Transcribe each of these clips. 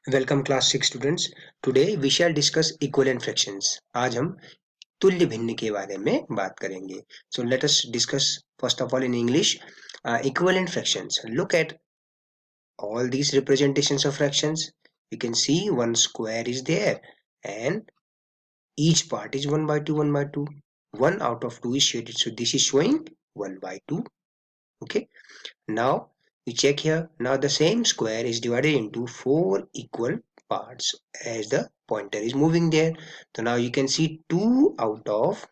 Welcome class 6 students. Today we shall discuss equivalent fractions. आज हम तुल्य भिन्न के बारे में बात करेंगे। So let us discuss first of all in English equivalent fractions. Look at all these representations of fractions. You can see one square is there and each part is 1 by 2 1 by 2. 1 out of 2 is shaded, so this is showing 1 by 2. Okay, now we check here. Now the same square is divided into 4 equal parts as the pointer is moving there. So now you can see 2 out of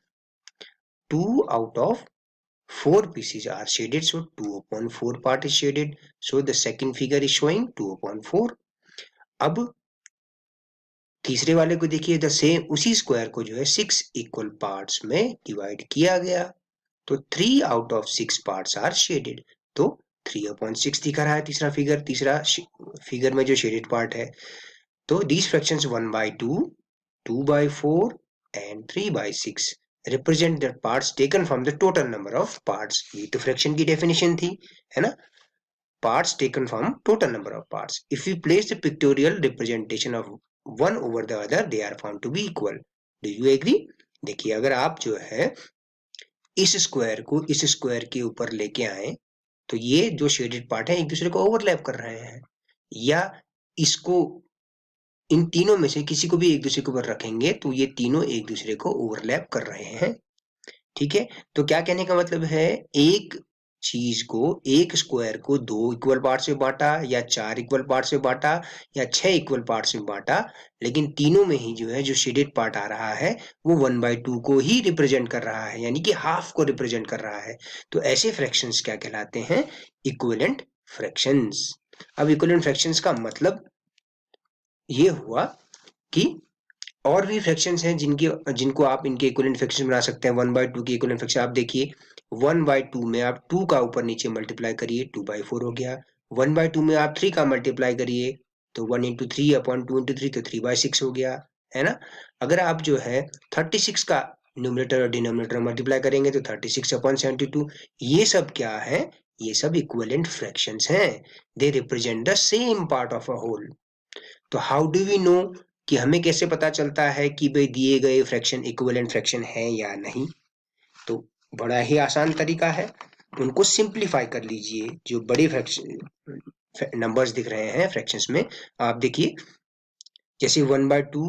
4 pieces are shaded, so 2 upon 4 part is shaded. So the second figure is showing 2 upon 4. अब तीसरे वाले को देखिए, the same उसी square को जो है 6 equal parts में डिवाइड किया गया, तो 3 out of 6 parts are shaded. तो 3/6 दिखा रहा है तीसरा फिगर में जो शेडेड पार्ट है। तो these fractions 1/2, 2/4 and 3/6 represent the parts taken from the total number of parts. ये तो फ्रैक्शन की डेफिनेशन थी, है ना? Parts taken from total number of parts. If we place the pictorial representation of one over the other, they are found to be equal. Do you agree? देखिए, अगर आप जो है इस स्क्वायर को इस स्क्वायर के ऊपर लेके आए, तो ये जो शेडेड पार्ट है एक दूसरे को ओवरलैप कर रहे हैं, या इसको इन तीनों में से किसी को भी एक दूसरे के ऊपर रखेंगे तो ये तीनों एक दूसरे को ओवरलैप कर रहे हैं। ठीक है, तो क्या कहने का मतलब है, एक चीज को, एक स्क्वायर को 2 इक्वल पार्ट में बांटा या 4 इक्वल पार्ट में बांटा या 6 इक्वल पार्ट में बांटा, लेकिन तीनों में ही जो है जो शेडेड पार्ट आ रहा है वो 1/2 को ही रिप्रेजेंट कर रहा है, यानी कि हाफ को रिप्रेजेंट कर रहा है। तो ऐसे फ्रैक्शंस क्या कहलाते हैं? Equivalent fractions. अब इक्विवेलेंट फ्रैक्शंस का मतलब ये हुआ कि और भी फ्रैक्शंस हैं जिनको आप इनके इक्विवेलेंट फ्रैक्शन बना सकते हैं। 1/2 की इक्विवेलेंट फ्रैक्शन आप देखिए, 1/2 में आप 2 का ऊपर नीचे मल्टीप्लाई करिए, 2/4 हो गया। 1/2 में आप 3 का मल्टीप्लाई करिए, तो 1 into 3 upon 2 into 3, तो 3/6 हो गया, है ना? अगर आप जो है 36 का न्यूमरेटर और डिनोमिनेटर मल्टीप्लाई करेंगे तो 36/72। ये सब क्या है? ये सब इक्विवेलेंट फ्रैक्शंस हैं। They represent the same part of a whole. तो हाउ डू वी नो, कि हमें कैसे पता चलता है कि भाई दिए गए फ्रैक्शन इक्विवेलेंट फ्रैक्शन है या नहीं? तो बड़ा ही आसान तरीका है, उनको सिंप्लीफाई कर लीजिए। जो बड़े फ्रैक्शन नंबर्स दिख रहे हैं फ्रैक्शंस में, आप देखिए जैसे 1/2,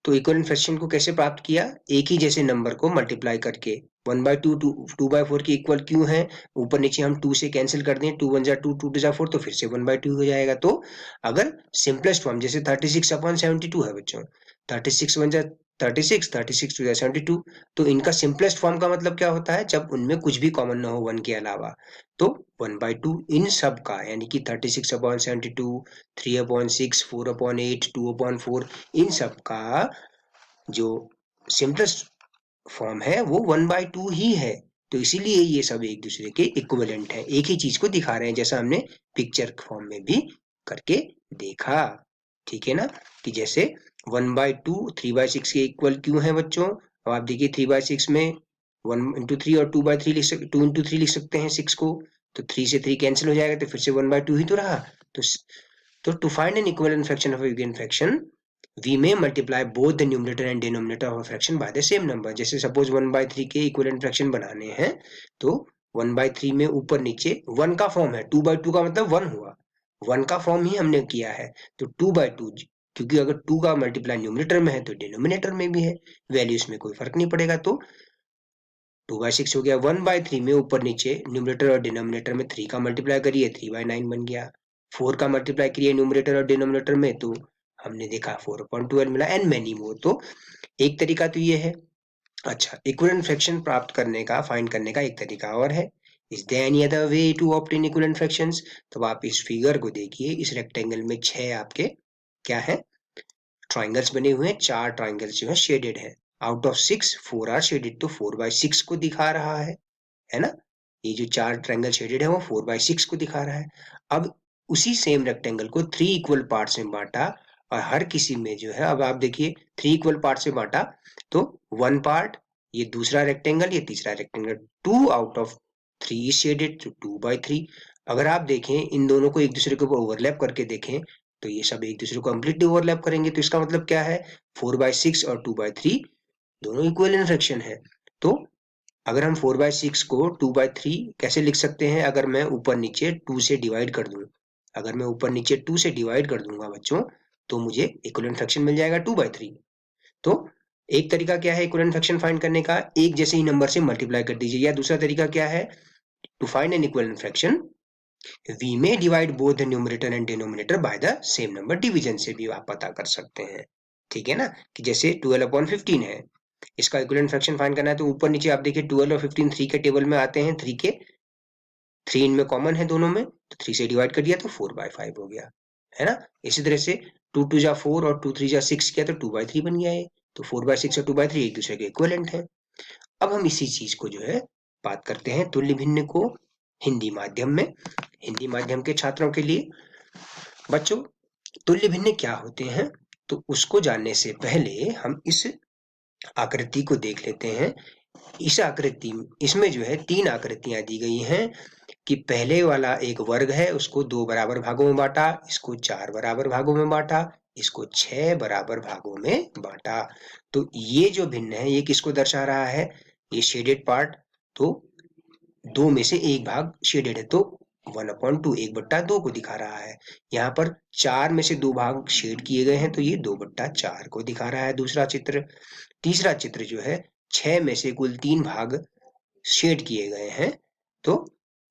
तो इक्विवेलेंट फ्रैक्शन को कैसे प्राप्त किया? एक ही जैसे नंबर को मल्टीप्लाई करके। 1/2 2/4 के इक्वल क्यों है? ऊपर नीचे हम 2 से कैंसिल कर दें, 2 1 जा 2, 2 2 जा 4, तो फिर से 1/2 हो जाएगा। तो अगर सिंपलेस्ट फॉर्म जैसे 36/72 है बच्चों, 36 1 जा 36, 36 2 जा 72, तो इनका सिंपलेस्ट फॉर्म का मतलब क्या होता है? जब उनमें कुछ भी कॉमन ना हो 1 के अलावा, तो 1/2 इन सब का, यानी कि 36/72, 3/6, 4/8, 2/4, इन सब का जो सिंपलेस्ट फॉर्म है वो 1/2 ही है। तो इसीलिए ये सब एक दूसरे के इक्विवेलेंट है, एक ही चीज को दिखा रहे हैं, जैसा हमने पिक्चर फॉर्म में भी करके देखा। ठीक है ना? कि जैसे 1/2 3/6 के इक्वल क्यों है बच्चों? अब आप देखिए 3/6 में 1 into 3 और 2/3 2 into 3 लिख सकते हैं 6 को, तो 3 से 3 कैंसिल हो जाएगा, तो फिर से 1/2 ही तो रहा। तो to find an equivalent fraction of a given fraction, we may multiply both the numerator and denominator of a fraction by the same number. जैसे सपोज 1/3 के इक्विवेलेंट फ्रैक्शन बनाने हैं, तो 1/3 में ऊपर नीचे 1 का फॉर्म है, 2/2 का मतलब 1 हुआ, 1 का फॉर्म ही हमने किया है, तो 2/2, क्योंकि अगर 2 का मल्टीप्लाई न्यूमरेटर में है तो डिनोमिनेटर में भी है, वैल्यूज में कोई फर्क नहीं पड़ेगा। तो 2/6 हो गया। 1/3 में ऊपर नीचे न्यूमरेटर और डिनोमिनेटर में 3 का मल्टीप्लाई करिए, 3/9 बन गया। 4 का मल्टीप्लाई करिए न्यूमरेटर और डिनोमिनेटर में, तो हमने देखा 4/12 मिला, एंड मेनी मोर। तो एक तरीका तो ये है। अच्छा, इक्विवेलेंट फ्रैक्शन प्राप्त करने का, फाइंड करने का एक तरीका और है। Is there any other way to obtain equivalent fractions? तो आप इस फिगर को देखिए, इस रेक्टेंगल में 6 आपके क्या है? ट्राइंगल्स बने हुए हैं, 4 ट्राइंगल्स जो है शेडेड है। आउट ऑफ 6 4 आर शेडेड, तो 4/6 को दिखा रहा है ना? ये जो 4 ट्रायंगल शेडेड है वो 4/6 को दिखा रहा है। अब उसी सेम रेक्टेंगल को 3 इक्वल पार्ट्स में बांटा, और हर किसी में जो है, अब आप देखिए 3 इक्वल पार्ट्स में बांटा, तो 1 पार्ट, ये दूसरा रेक्टेंगल, ये तीसरा rectangle, 2 out of 3 is shaded, तो 2/3। अगर आप देखें इन दोनों को एक दूसरे के ऊपर ओवरलैप करके देखें, तो ये सब एक दूसरे को कंप्लीटली ओवरलैप करेंगे। तो इसका मतलब क्या है, 4/6 और 2/3 दोनों इक्विवेलेंट फ्रैक्शन है। तो अगर हम 4/6 को 2/3 कैसे लिख सकते हैं, अगर मैं ऊपर नीचे 2 से डिवाइड कर दूं, अगर मैं ऊपर नीचे 2 से डिवाइड कर दूंगा बच्चों, तो मुझे इक्विवेलेंट फ्रैक्शन मिल जाएगा 2/3। तो एक तरीका क्या है इक्विवेलेंट फ्रैक्शन फाइंड करने का, एक जैसे ही नंबर से मल्टीप्लाई कर दीजिए। या दूसरा तरीका क्या है, to find an equivalent fraction we may divide both the numerator and denominator by the same number, division से भी आप पता कर सकते हैं। ठीक है ना, कि जैसे 12/15 है, इसका इक्विवेलेंट फ्रैक्शन फाइंड करना है, तो ऊपर नीचे आप देखिए 12 और 15 3 के टेबल में आते हैं, 3 इनमें कॉमन है दोनों में, तो 3 से डिवाइड कर दिया तो 4/5 हो गया, है ना। इसी तरह से 2 2 जा 4 और 2 3 जा 6 किया तो 2/3 बन गया है। तो 4/6 और 2/3 एक दूसरे के इक्विवेलेंट है। अब हम इसी चीज को जो है बात करते हैं तुल्य भिन्न को हिंदी माध्यम में, हिंदी माध्यम के छात्रों के लिए। बच्चों, तुल्य भिन्न क्या होते हैं, तो उसको जानने से पहले हम इस आकृति को देख लेते हैं। इस आकृति, इसमें जो है 3 आकृतियां दी गई हैं कि पहले वाला एक वर्ग है, उसको 2 बराबर भागों में बांटा, इसको 4 बराबर भागों में बांटा, इसको 6 बराबर भागों में बांटा। तो ये जो भिन्न है ये किसको दर्शा रहा है, ये शेडेड पार्ट, तो 2 में से एक भाग शेडेड है, तो 1/2 1/2 को दिखा रहा है। यहाँ पर 4 में से 2 भाग शेड किए गए हैं, तो ये 2/4 को दिखा रहा है दूसरा चित्र। तीसरा चित्र जो है 6 में से कुल 3 भाग शेड किए गए हैं, तो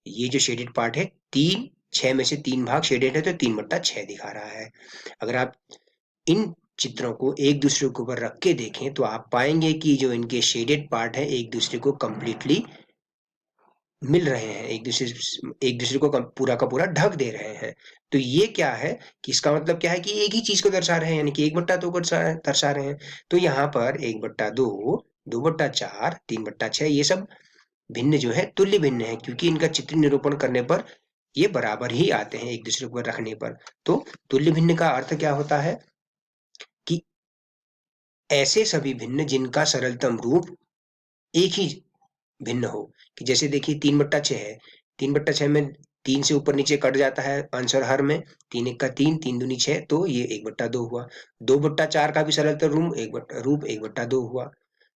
ये जो शेडेड पार्ट है 3, 6 में से 3 भाग शेडेड है, तो 3/6 दिखा रहा है। अगर आप इन चित्रों को एक दूसरे के ऊपर रख के देखें तो आप पाएंगे कि जो इनके शेडेड पार्ट है एक दूसरे को कंप्लीटली मिल रहे हैं, एक दूसरे को पूरा का पूरा ढक दे रहे हैं। तो ये क्या है कि इसका मतलब क्या है कि एक ही चीज को दर्शा रहे हैं, यानी कि 1/2 को दर्शा रहे हैं। तो यहाँ पर 1/2, 2/4, 3/6 ये सब भिन्न जो है तुल्य भिन्न है, क्योंकि इनका चित्र निरूपण करने पर ये बराबर ही आते हैं एक दूसरे को रखने पर। तो तुल्य भिन्न का अर्थ क्या होता है कि ऐसे सभी भिन्न जिनका सरलतम रूप एक ही भिन्न हो। कि जैसे देखिए 3/6 है, 3/6 में 3 से ऊपर नीचे कट जाता है आंसर हर में, 3 1 का 3, 3 दूनी 6, तो ये 1/2 हुआ। 2/4 का भी सरलतम रूप 1/2 हुआ।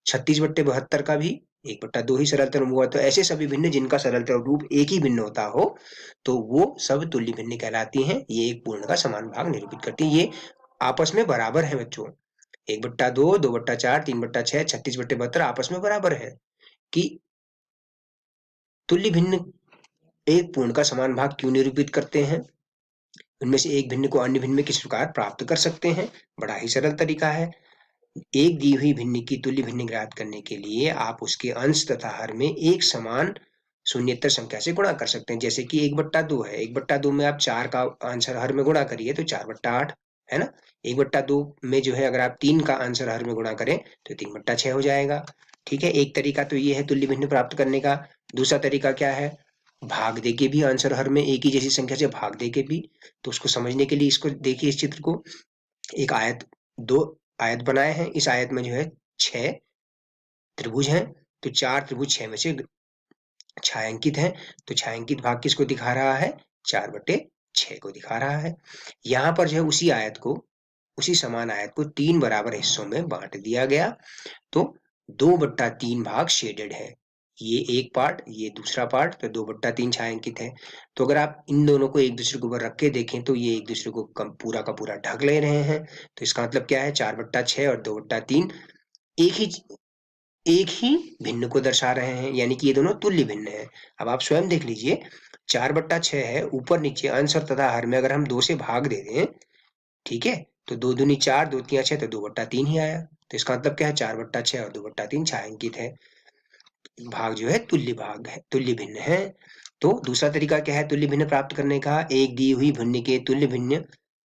36/72 का भी 1/2 ही सरलतम रूप हुआ। तो ऐसे सभी भिन्न जिनका सरलतम रूप एक ही भिन्न होता हो, तो वो सब तुल्य भिन्न कहलाती हैं। ये एक पूर्ण का समान भाग निरूपित करती है। ये आपस में बराबर है बच्चों, 1/2, 2/4, 3/6, 36/72 आपस में बराबर है। कि तुल्य भिन्न एक पूर्ण का समान भाग क्यों निरूपित करते हैं, उनमें से एक भिन्न को अन्य भिन्न में किस प्रकार प्राप्त कर सकते हैं। बड़ा ही सरल तरीका है। एक दी हुई भिन्न की तुल्य भिन्न ज्ञात करने के लिए आप उसके अंश तथा हर में एक समान शून्येतर संख्या से गुणा कर सकते हैं। जैसे कि 1/2 है, 1/2 में आप 4 का आंसर हर में गुणा करिए तो 4/8 है ना। 1/2 में जो है अगर आप 3 का आंसर हर में गुणा करें तो 3/6 हो जाएगा। ठीक है, एक तरीका तो ये है तुल्य भिन्न प्राप्त करने का। दूसरा तरीका क्या है, भाग दे के भी आंसर हर में एक ही जैसी संख्या से भाग दे के भी। तो उसको समझने के लिए इसको देखिए, इस चित्र को, एक आयत, 2 आयत बनाए हैं। इस आयत में जो है 6 त्रिभुज हैं, तो 4 त्रिभुज 6 में से छायांकित है। तो छायांकित भाग किसको दिखा रहा है, 4/6 को दिखा रहा है। यहाँ पर जो है उसी आयत को, उसी समान आयत को 3 बराबर हिस्सों में बांट दिया गया। तो 2/3 भाग शेडेड है, ये एक पार्ट, ये दूसरा पार्ट, तो 2/3 छायांकित है। तो अगर आप इन दोनों को एक दूसरे के ऊपर रख के देखें तो ये एक दूसरे को पूरा का पूरा ढक ले रहे हैं। तो इसका मतलब क्या है, 4/6 और 2/3 एक ही एक ही भिन्न को दर्शा रहे हैं, यानी कि ये दोनों तुल्य भिन्न है। अब आप स्वयं देख लीजिए, 4/6 है, ऊपर नीचे अंश और तथा हर में अगर हम 2 से भाग दे दें, ठीक है, तो 2 दूनी 4, 2 तिया 6, तो 2/3 ही आया। तो इसका मतलब क्या है, 4/6 और 2/3 छायांकित है, भाग जो है तुल्य भाग है, तुल्य भिन्न है। तो दूसरा तरीका क्या है तुल्य भिन्न प्राप्त करने का, एक दी हुई भिन्न के तुल्य भिन्न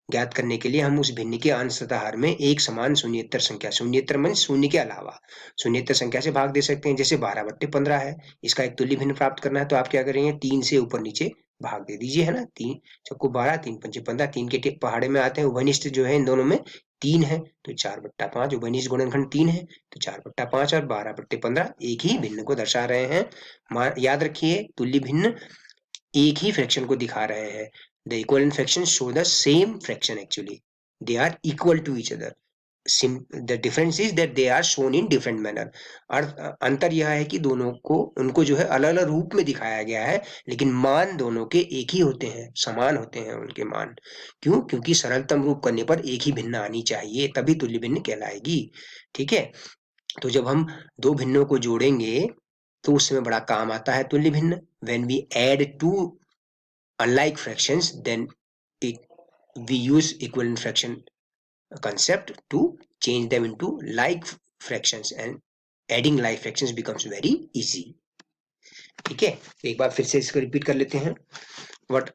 ज्ञात करने के लिए हम उस भिन्न के अंश तथा हर में एक समान शून्येतर संख्या, शून्येतर मान शून्य के अलावा शून्येतर संख्या से भाग दे सकते हैं। जैसे 12/15 है, इसका एक तुल्य भिन्न प्राप्त करना है तो आप क्या करेंगे, 3 से ऊपर नीचे भाग दे दीजिए, है ना। 3 चौको 12, 3 पंचे 15, 3 के पहाड़े में आते हैं। उभयनिष्ठ जो है इन दोनों में 3 है, तो 4/5 उभयनिष्ठ गुणनखंड 3 है, तो 4/5 और 12/15 एक ही भिन्न को दर्शा रहे हैं। याद रखिए तुल्य भिन्न एक ही फ्रैक्शन को दिखा रहे हैं। The equivalent fractions show the same fraction actually. They are equal to each other. The difference is that they are shown in different manner. और अंतर यह है कि दोनों को उनको जो है अलग अलग रूप में दिखाया गया है, लेकिन मान दोनों के एक ही होते हैं, समान होते हैं उनके मान। क्यों? क्योंकि सरलतम रूप करने पर एक ही भिन्न आनी चाहिए, तभी तुल्य भिन्न कहलाएगी। ठीक है, तो जब हम दो भिन्नों को जोड़ेंगे तो उस समय बड़ा काम आता है तुल्य भिन्न। When we add two unlike fractions then we use equivalent fraction concept to change them into like fractions, and adding like fractions becomes very easy. ठीक है, एक बार फिर से इसको रिपीट कर लेते हैं। व्हाट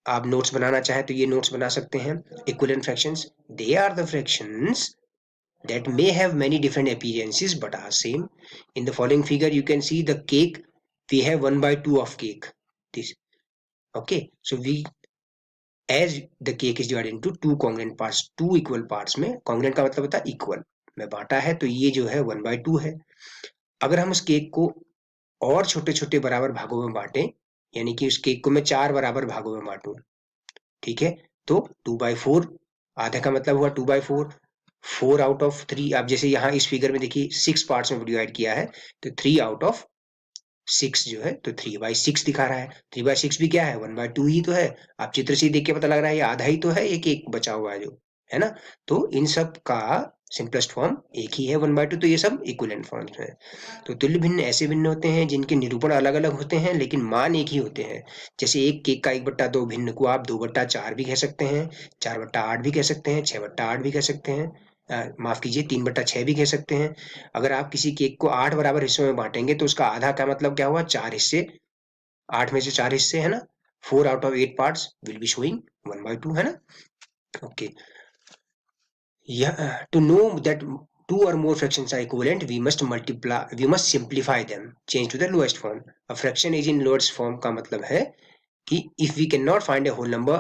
आप नोट्स बनाना चाहे तो ये नोट्स बना सकते हैं। Equivalent fractions, they are the fractions that may have many different appearances but are same. In the following figure you can see the cake. We have 1/2 of cake. This, okay, so we, as the cake is divided into two congruent parts, two equal parts में, congruent का मतलब होता है equal में बांटा है, तो ये जो है 1/2 है। अगर हम उस केक को और छोटे छोटे बराबर भागों में बांटें, यानी कि उस केक को मैं 4 बराबर भागों में बांटूं, ठीक है, तो 2/4, आधा का मतलब हुआ 2/4, 4 आउट ऑफ 3। आप जैसे यहाँ इस फिगर में देखिए 6 पार्ट्स में डिवाइड किया है, तो 3 आउट ऑफ 6 जो है, तो 3/6 दिखा रहा है। 3/6 भी क्या है? 1/2 ही तो है। आप चित्र से देख के पता लग रहा है ये आधा ही तो है, एक बचा हुआ है जो, है ना। तो इन सब का सिंपलेस्ट फॉर्म एक ही है 1/2, तो ये सब इक्विवेलेंट फॉर्म्स है। तो तुल्य भिन्न ऐसे भिन्न होते हैं जिनके निरूपण अलग अलग होते हैं लेकिन मान एक ही होते हैं। जैसे एक केक का 1/2 भिन्न को आप 2/4 भी कह सकते हैं, 4/8 भी कह सकते हैं, 6/8 भी कह सकते हैं, माफ कीजिए 3/6 भी कह सकते हैं। अगर आप किसी केक को 8 बराबर हिस्सों में बांटेंगे तो उसका आधा का मतलब क्या हुआ? 4 हिस्से, 8 में से 4 हिस्से, है ना। 4 out of 8 parts will be showing 1/2, है ना। Okay, to know that two or more fractions are equivalent, we must simplify them, change to the lowest form. A fraction is in lowest form का मतलब है कि if we cannot find a whole number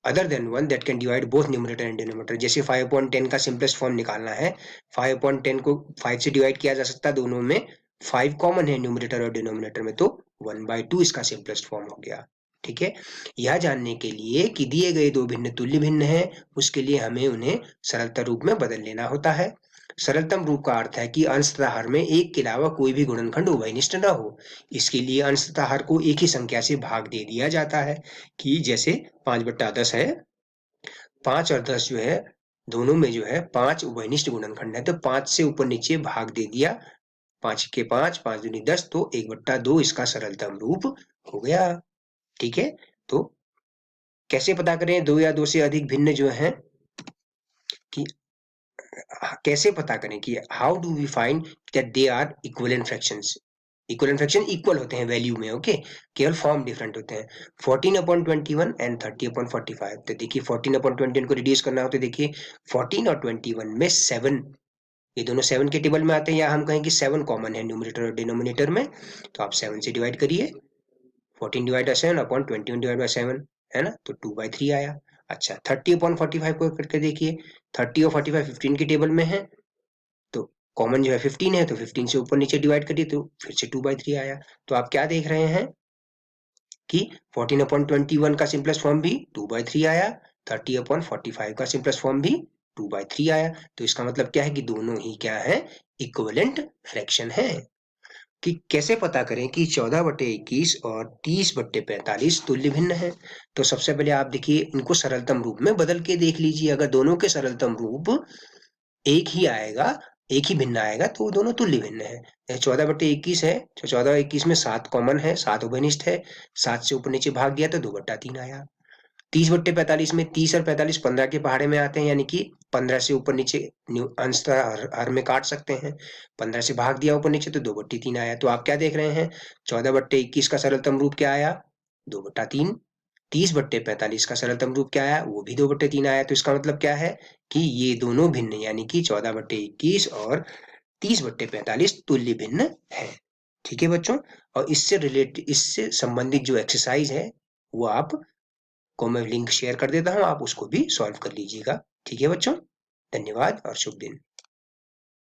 other than one that can divide both numerator and denominator, जैसे 5/10 का simplest form निकालना है, 5/10 को 5 से डिवाइड किया जा सकता है, दोनों में 5 कॉमन है न्यूमरेटर और डिनोमिनेटर में, तो 1/2 इसका सिंपलेस्ट फॉर्म हो गया। ठीक है, यह जानने के लिए कि दिए गए दो भिन्न तुल्य भिन्न हैं, उसके लिए हमें उन्हें सरलता रूप में बदल लेना होता है। सरलतम रूप का अर्थ है कि अंश तथा हर में एक के अलावा कोई भी गुणनखंड उभयनिष्ठ न हो। इसके लिए अंश तथा हर को एक ही संख्या से भाग दे दिया जाता है, कि जैसे 5/10 है, 5 और 10 जो है दोनों में जो है 5 उभयनिष्ठ गुणनखंड है, तो 5 से ऊपर नीचे भाग दे दिया, 5 के 5, 5 दूनी 10, तो 1/2 इसका सरलतम रूप हो गया। ठीक है, तो कैसे पता करें दो या दो से अधिक भिन्न जो हैं, कि कैसे पता करें कि how do we find that they are equivalent fractions? Equivalent fraction equal होते हैं वैल्यू में, ओके, केवल फॉर्म डिफरेंट होते हैं। 14/21 एंड 30/45। तो देखिए 14/21 को रिड्यूस करना हो तो देखिए 14 और 21 में 7, ये दोनों 7 के टेबल में आते हैं, या हम कहें कि 7 कॉमन है न्यूमरेटर और डिनोमिनेटर में, तो आप 7 से डिवाइड करिए, 14 divide by 7 upon 21 divide by 7, है ना, तो 2/3 आया। अच्छा, 30/45 को करके देखिए, 30 और 45 15 के टेबल में है, तो कॉमन जो है 15 है, तो 15 से ऊपर नीचे डिवाइड करिए तो फिर से 2/3 आया। तो आप क्या देख रहे हैं कि 14/21 का सिंपलेस्ट फॉर्म भी 2/3 आया, 30/45 का सिंपलेस्ट फॉर्म भी 2/3 आया। तो इसका मतलब क्या है कि दोनों ही क्या है? इक्विवेलेंट फ्रैक्शन है। कि कैसे पता करें कि 14/21 और 30/45 तुल्य भिन्न है? तो सबसे पहले आप देखिए इनको सरलतम रूप में बदल के देख लीजिए। अगर दोनों के सरलतम रूप एक ही आएगा, एक ही भिन्न आएगा, तो वो दोनों तुल्य भिन्न है। 14/21 है, 14/21 में 7 कॉमन है, 7 उभयनिष्ठ है, 7 से ऊपर नीचे भाग दिया तो 2/3 आया। 30/45 में 30 और 45 15 के पहाड़े में आते हैं, यानी कि 15 से ऊपर नीचे अंशतः हर में काट सकते हैं, 15 से भाग दिया ऊपर नीचे तो 2/3 आया। तो आप क्या देख रहे हैं? 14/21 का सरलतम रूप क्या आया? 2/3। 30/45 का सरलतम रूप क्या आया? वो भी 2/3 आया। तो इसका मतलब क्या है कि ये दोनों भिन्न, यानी कि 14/21 और 30/45 तुल्य भिन्न है। ठीक है बच्चों, और इससे संबंधित जो एक्सरसाइज है वो आप को मैं लिंक शेयर कर देता हूँ, आप उसको भी सॉल्व कर लीजिएगा। ठीक है बच्चों, धन्यवाद और शुभ दिन।